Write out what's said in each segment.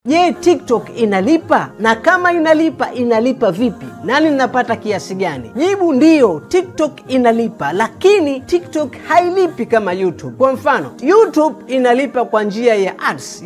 Je, TikTok inalipa? Na kama inalipa, inalipa vipi? Nani napata kiasi gani? Jibu ndio, TikTok inalipa, lakini TikTok hailipi kama YouTube. Kwa mfano, YouTube inalipa kwa njia ya ads,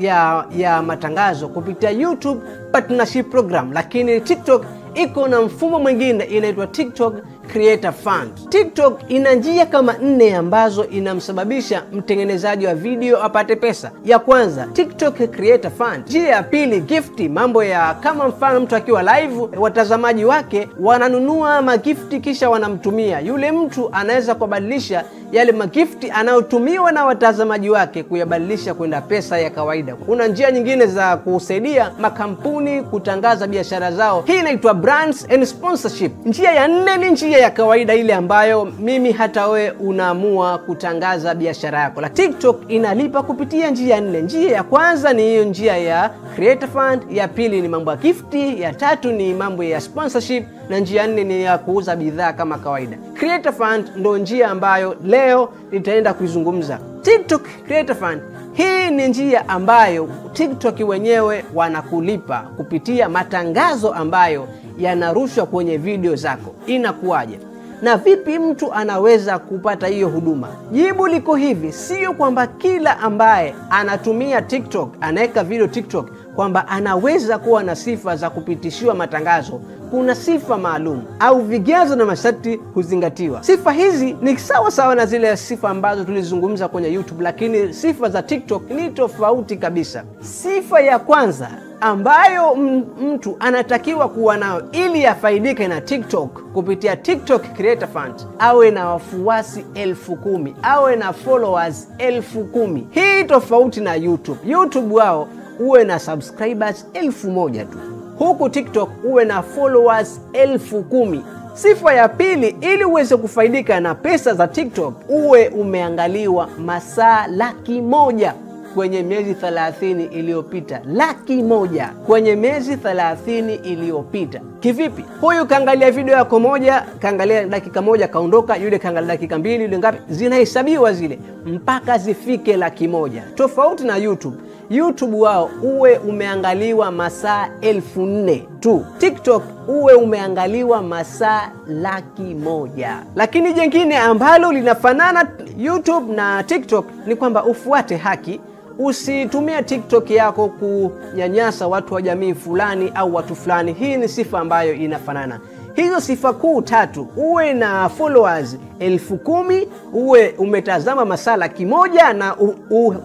ya matangazo kupitia YouTube Partnership Program, lakini TikTok iko na mfumo mwingine inaitwa TikTok Creator Fund. TikTok ina njia kama 4 ambazo inamsababisha mtengenezaji wa video apate pesa. Ya kwanza, TikTok Creator Fund. Njia ya pili, gifti, mambo ya kama mfano mtu akiwa live, watazamaji wake wananunua magifti kisha wanamtumia. Yule mtu anaweza kubadilisha yale magifti anayotumiwa na watazamaji wake kuyabadilisha kwenda pesa ya kawaida. Kuna njia nyingine za kusaidia makampuni kutangaza biashara zao. Hii inaitwa brands and sponsorship. Njia ya 4 ni njia ya kawaida, ile ambayo mimi hata we unaamua kutangaza biashara yako. La TikTok inalipa kupitia njia 4. Njia ya kwanza ni hiyo njia ya Creator Fund, ya pili ni mambo ya gifti, ya tatu ni mambo ya sponsorship, na njia 4 ni ya kuuza bidhaa kama kawaida. Creator Fund ndo njia ambayo leo nitaenda kuizungumza. TikTok Creator Fund, hii ni njia ambayo TikTok wenyewe wanakulipa kupitia matangazo ambayo yanarushwa kwenye video zako. Inakuwaje? Na vipi mtu anaweza kupata hiyo huduma? Jibu liko hivi, sio kwamba kila ambaye anatumia TikTok, anaweka video TikTok, kwamba anaweza kuwa na sifa za kupitishiwa matangazo. Kuna sifa maalum au vigezo na masharti kuzingatiwa. Sifa hizi ni sawa na zile sifa ambazo tulizungumza kwenye YouTube, lakini sifa za TikTok ni tofauti kabisa. Sifa ya kwanza ambayo mtu anatakiwa kuwa nayo ili afaidike na TikTok kupitia TikTok Creator Fund, awe na wafuasi 10,000, awe na followers 10,000. Hii tofauti na YouTube. YouTube wao uwe na subscribers 1,000 tu, huku TikTok uwe na followers 10,000. Sifa ya pili, ili uweze kufaidika na pesa za TikTok, uwe umeangaliwa masaa 100,000 kwenye miezi 30 iliyopita. 100,000 kwenye miezi 30 iliyopita. Kivipi? Huyu kaangalia video yako moja, kaangalia dakika moja kaondoka, yule kaangalia dakika 2, yule ngapi, zinahesabiwa zile mpaka zifike 100,000. Tofauti na YouTube. YouTube wao uwe umeangaliwa masaa 4,000 tu. TikTok uwe umeangaliwa masaa 100,000. Lakini jengine ambalo linafanana YouTube na TikTok ni kwamba ufuate haki. Usitumie TikTok yako kunyanyasa watu wa jamii fulani au watu fulani. Hii ni sifa ambayo inafanana. Hizo sifa kuu 3, uwe na followers 10,000, uwe umetazama masaa 100,000 na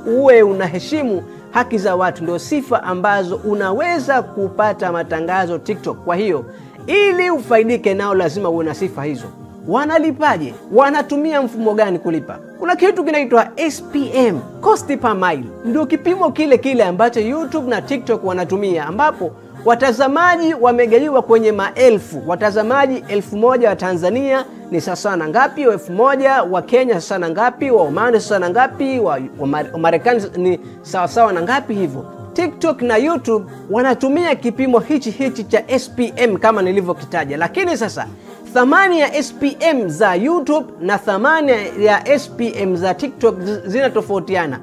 uwe unaheshimu haki za watu, ndio sifa ambazo unaweza kupata matangazo TikTok. Kwa hiyo ili ufaidike nao lazima uwe na sifa hizo. Wanalipaje? Wanatumia mfumo gani kulipa? Kuna kitu kinaitwa SPM, cost per mile. Ndio kipimo kile ambacho YouTube na TikTok wanatumia, ambapo watazamaji wamegawiwa kwenye maelfu. Watazamaji 1,000 wa Tanzania ni sawa na ngapi? 1,000 wa Kenya sawa na ngapi? Wa Oman sawa na ngapi? Wa Marekani ni sawa na ngapi? Hivyo TikTok na YouTube wanatumia kipimo hichi cha SPM kama nilivyokitaja. Lakini sasa thamani ya SPM za YouTube na thamani ya SPM za TikTok zinatofautiana.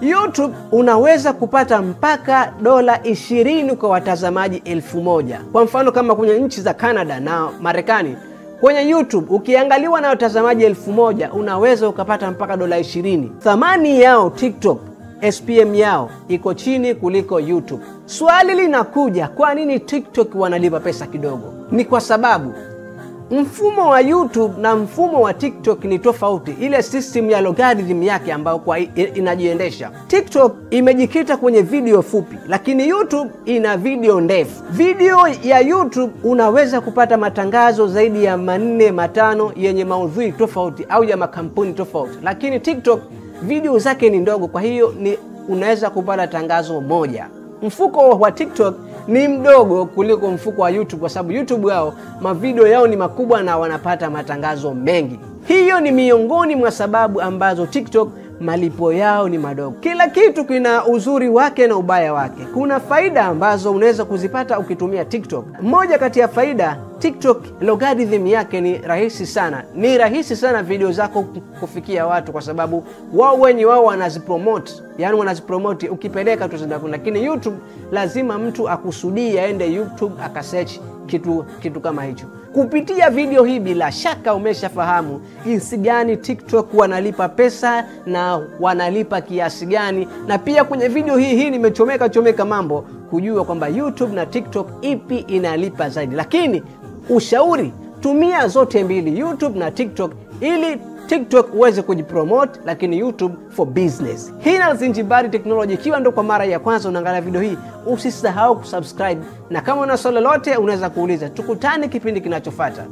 YouTube unaweza kupata mpaka $20 kwa watazamaji 1,000. Kwa mfano kama kwenye nchi za Canada na Marekani, kwenye YouTube ukiangaliwa na watazamaji 1,000 unaweza ukapata mpaka $20. Thamani yao TikTok, SPM yao iko chini kuliko YouTube. Swali linakuja, kwa nini TikTok wanalipa pesa kidogo? Ni kwa sababu mfumo wa YouTube na mfumo wa TikTok ni tofauti. Ile system ya logarithm yake ambayo kwa inajiendesha. TikTok imejikita kwenye video fupi, lakini YouTube ina video ndefu. Video ya YouTube unaweza kupata matangazo zaidi ya 4, 5 yenye maudhui tofauti au ya makampuni tofauti. Lakini TikTok video zake ni ndogo, kwa hiyo unaweza kupata tangazo moja. Mfuko wa TikTok ni mdogo kuliko mfuko wa YouTube, kwa sababu YouTube wao mavideo yao ni makubwa na wanapata matangazo mengi. Hiyo ni miongoni mwa sababu ambazo TikTok malipo yao ni madogo. Kila kitu kina uzuri wake na ubaya wake. Kuna faida ambazo unaweza kuzipata ukitumia TikTok. Moja kati ya faida TikTok logarithm yake ni rahisi sana. Ni rahisi sana video zako kufikia watu kwa sababu wao wanazipromote. Yaani wanazipromote ukipeleka tu zinakwenda. Lakini YouTube lazima mtu akusudie aende YouTube akasearch kitu kama hicho. Kupitia video hii bila shaka umeshafahamu jinsi gani TikTok wanalipa pesa na wanalipa kiasi gani. Na pia kwenye video hii nimechomeka mambo kujua kwamba YouTube na TikTok ipi inalipa zaidi. Lakini ushauri, tumia zote mbili, YouTube na TikTok, ili TikTok uweze kujipromote, lakini YouTube for business. Hii ni Alzenjbary Technology. Ikiwa ndo kwa mara ya kwanza unaangalia video hii, usisahau kusubscribe, na kama una swali lolote unaweza kuuliza. Tukutane kipindi kinachofuata.